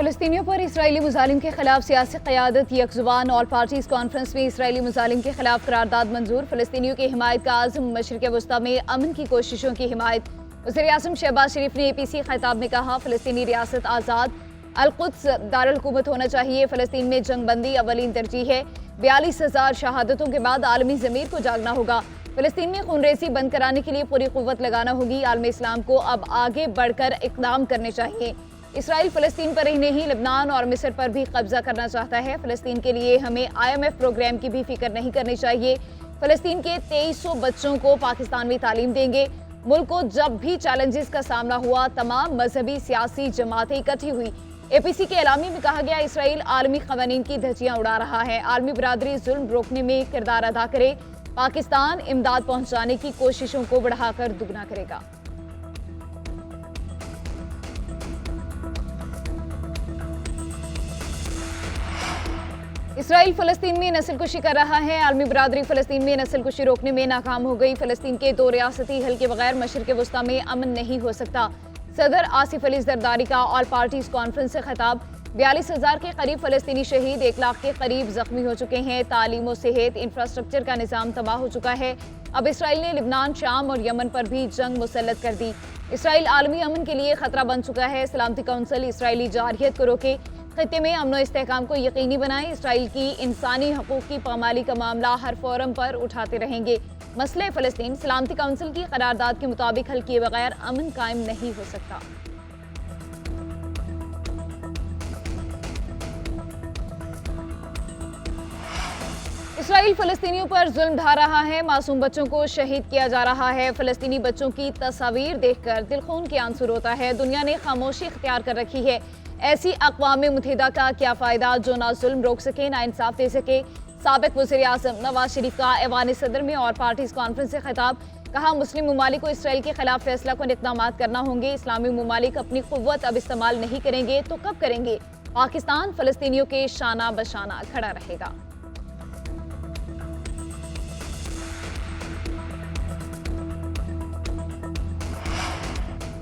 फ़लस्तीनियों पर इसराइली मुजालिम के खिलाफ सियासी क़यादत यकजुबान ऑल पार्टीज़ कॉन्फ्रेंस में इसराइली मुजालिम के खिलाफ करारदाद मंजूर। फ़लस्तीनियों की हिमायत का आज़म मशरिक़ वस्ता में अमन की कोशिशों की हिमायत। वज़ीर-ए-आज़म शहबाज शरीफ ने APC ख़िताब में कहा, फ़लस्तीनी रियासत आज़ाद, अल-कुद्स दारुल हुकूमत होना चाहिए। फ़लस्तीन में जंगबंदी अवलीन तरजीह है। 42,000 शहादतों के बाद आलमी ज़मीर को जागना होगा। फ़लस्तीन में खूनरेज़ी बंद कराने के लिए पूरी क़ुव्वत लगाना होगी। आलम इस्लाम को अब आगे बढ़कर इक़दाम करने चाहिए। इसराइल फ़लस्तीन पर ही नहीं, लेबनान और मिस्र पर भी कब्जा करना चाहता है। फ़लस्तीन के लिए हमें IMF प्रोग्राम की भी फिक्र नहीं करनी चाहिए। फ़लस्तीन के 2300 बच्चों को पाकिस्तान में तालीम देंगे। मुल्क को जब भी चैलेंजेस का सामना हुआ, तमाम मजहबी सियासी जमातें इकट्ठी हुई। APC के एलामी में कहा गया, इसराइल आलमी क़वानीन की धज्जियां उड़ा रहा है। आलमी बरादरी जुल्म रोकने में किरदार अदा करे। पाकिस्तान इमदाद पहुँचाने की कोशिशों को बढ़ाकर दुगना करेगा। इसराइल फ़लस्तीन में नस्लकुशी कर रहा है। आलमी बरादरी फ़लस्तीन में नस्लकुशी रोकने में नाकाम हो गई। फ़लस्तीन के 2 रियासती हल के बगैर मशरिक़ वस्ता में अमन नहीं हो सकता। सदर आसिफ अली ज़रदारी का ऑल पार्टीज़ कॉन्फ्रेंस से खिताब। 42,000 के करीब फ़लस्तीनी शहीद, 1 लाख के करीब जख्मी हो चुके हैं। तालीम और सेहत इंफ्रास्ट्रक्चर का निज़ाम तबाह हो चुका है। अब इसराइल ने लिबनान, शाम और यमन पर भी जंग मुसल्लत कर दी। इसराइल आलमी अमन के लिए खतरा बन चुका है। सलामती कौंसिल इसराइली जारहियत को रोके, खत्ते में अमन इस्तेहकाम को यकीनी बनाए। इसराइल की इंसानी हकूक़ की पामाली का मामला हर फोरम पर उठाते रहेंगे। मसले फ़लस्तीन सलामती कौंसिल की करारदाद के मुताबिक हल किए बगैर अमन कायम नहीं हो सकता। इसराइल फ़लस्तीनियों पर जुल्म ढा रहा है। मासूम बच्चों को शहीद किया जा रहा है। फ़लस्तीनी बच्चों की तस्वीर देखकर दिल खून के आंसू रोता है। दुनिया ने खामोशी इख्तियार कर रखी है। ऐसी अक़वाम मुत्तहिदा का क्या फ़ायदा जो ना जुल्म रोक सके, ना इंसाफ दे सके। साबिक़ वज़ीर-ए-आज़म नवाज शरीफ का ऐवान सदर में और पार्टीज़ कॉन्फ्रेंस से खिताब। कहा, मुस्लिम ममालिक को इसराइल के खिलाफ फैसला कुन इक़दाम करना होंगे। इस्लामी ममालिक अपनी क़ुव्वत अब इस्तेमाल नहीं करेंगे तो कब करेंगे। पाकिस्तान फ़लस्तीनियों के शाना बशाना खड़ा रहेगा।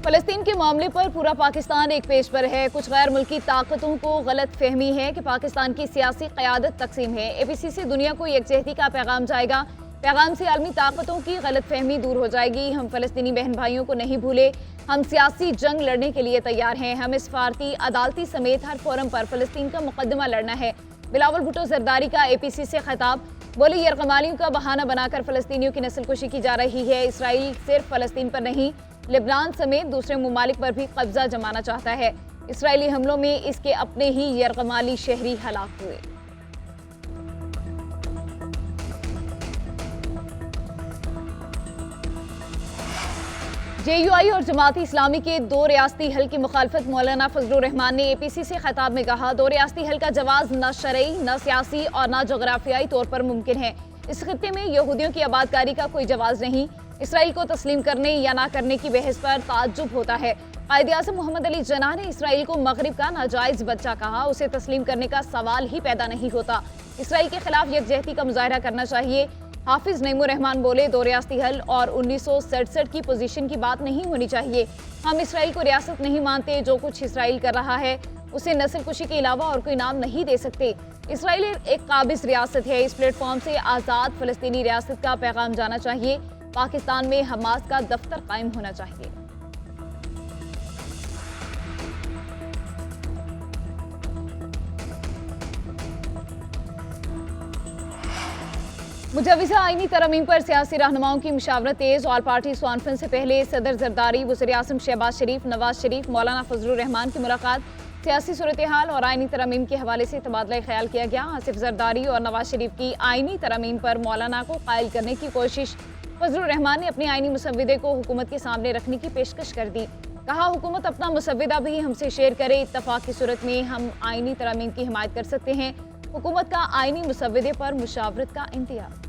फ़लस्तीन के मामले पर पूरा पाकिस्तान एक पेज पर है। कुछ गैर मुल्की ताकतों को गलत फहमी है कि पाकिस्तान की सियासी क़यादत तकसीम है। APC से दुनिया को यकजहती का पैगाम जाएगा। पैगाम से आलमी ताकतों की गलत फहमी दूर हो जाएगी। हम फ़लस्तीनी बहन भाइयों को नहीं भूले। हम सियासी जंग लड़ने के लिए तैयार हैं। हमें सफारती, अदालती समेत हर फोरम पर फ़लस्तीन का मुकदमा लड़ना है। बिलावल भुट्टो ज़रदारी का APC से खिताब। बोले, यरगमालियों का बहाना बनाकर फ़लस्तीनियों की नस्लकुशी की जा रही है। इसराइल सिर्फ फ़लस्तीन पर नहीं, लिबनान समेत दूसरे ममालिक पर भी कब्जा जमाना चाहता है। इसराइली हमलों में इसके अपने ही यरगमाली शहरी हलाक हुए। JUI और जमात इस्लामी के 2 रियासती हल की मुखालफत। मौलाना फजलुर रहमान ने APC से खिताब में कहा, 2 रियासती हल का जवाज न शरई, न सियासी और न जोग्राफियाई तौर पर मुमकिन है। इस खित्ते में यहूदियों की आबादकारी का कोई जवाज नहीं। इसराइल को तस्लीम करने या ना करने की बहस पर ताज्जुब होता है। कायद-ए-आज़म मोहम्मद अली जिन्नाह ने इसराइल को मगरिब का नाजायज़ बच्चा कहा। उसे तस्लीम करने का सवाल ही पैदा नहीं होता। इसराइल के खिलाफ यकजहती का मुजाहरा करना चाहिए। हाफिज नईमुर रहमान बोले, 2 रियासती हल और 1967 की पोजीशन की बात नहीं होनी चाहिए। हम इसराइल को रियासत नहीं मानते। जो कुछ इसराइल कर रहा है उसे नस्लकुशी के अलावा और कोई नाम नहीं दे सकते। इसराइल एक काबिज रियासत है। इस प्लेटफॉर्म से आज़ाद फ़लस्तीनी रियासत का पैगाम जाना चाहिए। पाकिस्तान में हमास का दफ्तर कायम होना चाहिए। मुजव्विज़ा आईनी तरमीम पर सियासी रहनुमाओं की मुशावरत तेज। ऑल पार्टीज़ कॉन्फ्रेंस से पहले सदर ज़रदारी, वज़ीर-ए-आज़म शहबाज शरीफ, नवाज शरीफ, मौलाना फजलुर रहमान की मुलाकात। सियासी सूरत हाल और आईनी तरमीम के हवाले से तबादला ख्याल किया गया। आसिफ ज़रदारी और नवाज शरीफ की आईनी तरमीम पर मौलाना को कायल करने की कोशिश। फजलुर रहमान ने अपनी आईनी मुसव्विदे को हुकूमत के सामने रखने की पेशकश कर दी। कहा, हुकूमत अपना मुसव्विदा भी हमसे शेयर करे। इत्तफाक की सूरत में हम आईनी तरमीम की हिमायत कर सकते हैं। हुकूमत का आईनी मुसव्विदे पर मुशावरत का इंतजार।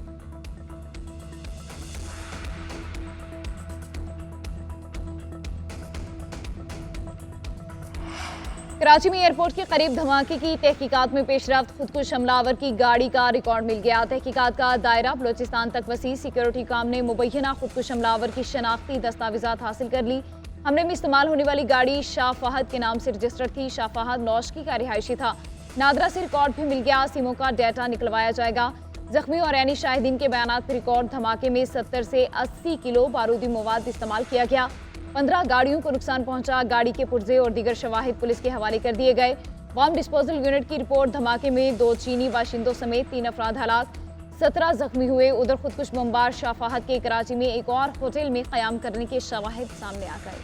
कराची में एयरपोर्ट के करीब धमाके की तहकीकात में पेशरफ्त। खुदकुश हमलावर की गाड़ी का रिकॉर्ड मिल गया। तहकीकात का दायरा बलोचिस्तान तक वसी। सिक्योरिटी काम ने मुबैना खुदकुश हमलावर की शनाख्ती दस्तावेजात हासिल कर ली। हमले में इस्तेमाल होने वाली गाड़ी शाह फहद के नाम से रजिस्टर्ड थी। शाह फहद नौशकी का रिहायशी था। नादरा से रिकॉर्ड भी मिल गया। सिमों का डाटा निकलवाया जाएगा। जख्मी और यानी शाहिदीन के बयान पर रिकॉर्ड धमाके में 70 से 80 किलो बारूदी मवाद इस्तेमाल किया गया। 15 गाड़ियों को नुकसान पहुंचा। गाड़ी के पुर्जे और दीगर शवाहिद पुलिस के हवाले कर दिए गए। बम डिस्पोजल यूनिट की रिपोर्ट, धमाके में 2 चीनी बाशिंदों समेत 3 अफराद हलाक, 17 जख्मी हुए। उधर खुदकुश बमबार शाह फहद के कराची में एक और होटल में क़याम करने के शवाहिद सामने आ गए।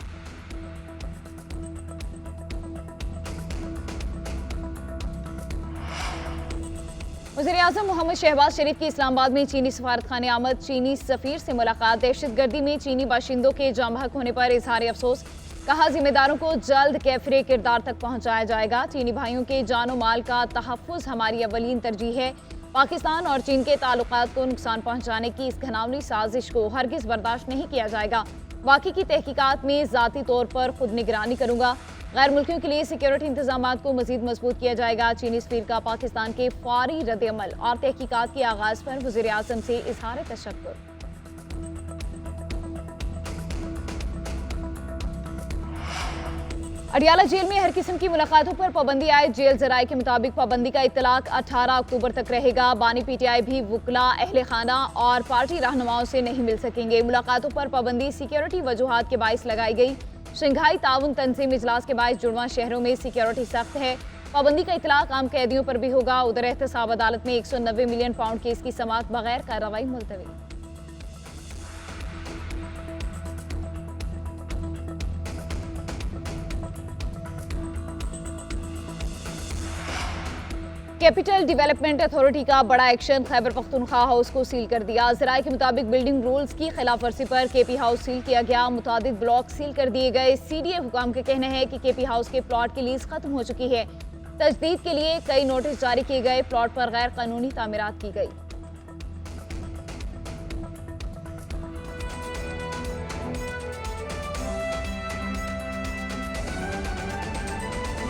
वज़ीर-ए-आज़म मोहम्मद शहबाज शरीफ की इस्लामाबाद में चीनी सफारत खाने आमद। चीनी सफीर से मुलाकात। दहशतगर्दी में चीनी बाशिंदों के जाम बहक होने पर इजहार अफसोस। कहा जिम्मेदारों को जल्द कैफरे किरदार तक पहुंचाया जाएगा। चीनी भाइयों के जानो माल का तहफ़्फ़ुज़ हमारी अवलीन तरजीह है। पाकिस्तान और चीन के ताल्लुकात को नुकसान पहुंचाने की इस घिनौनी साजिश को हरगिज़ बर्दाश्त नहीं किया जाएगा। बाकी की तहकीकात में ज़ाती तौर पर खुद निगरानी करूंगा। गैर मुल्कियों के लिए सिक्योरिटी इंतजामात को मजीद मजबूत किया जाएगा। चीनी सफीर का पाकिस्तान के फौरी रद्द-ए-अमल और तहकीकात के आगाज़ पर वज़ीर-ए-आज़म से इज़हार तशक्कुर। अडियाला जेल में हर किस्म की मुलाकातों पर पाबंदी आए। जेल जराये के मुताबिक पाबंदी का इतलाक 18 अक्टूबर तक रहेगा। बानी पीटीआई भी वुकला, अहले खाना और पार्टी रहनुमाओं से नहीं मिल सकेंगे। मुलाकातों पर पाबंदी सिक्योरिटी वजूहात के बाइस लगाई गई। शंघाई ताउन तंजीम इजलास के बाइस जुड़वां शहरों में सिक्योरिटी सख्त है। पाबंदी का इतलाक आम कैदियों पर भी होगा। उधर एहतसाब अदालत में 190 मिलियन पाउंड केस की समाअत बगैर कार्रवाई मुलतवी। कैपिटल डेवलपमेंट अथॉरिटी का बड़ा एक्शन। खैबर पख्तूनख्वा हाउस को सील कर दिया। ज़राए के मुताबिक बिल्डिंग रूल्स की खिलाफ वर्जी पर केपी हाउस सील किया गया। मुतादिद ब्लॉक सील कर दिए गए। सीडीए हुकाम का कहना है कि केपी हाउस के प्लॉट की लीज खत्म हो चुकी है। तजदीद के लिए कई नोटिस जारी किए गए। प्लॉट पर गैर कानूनी तामीरात की गई।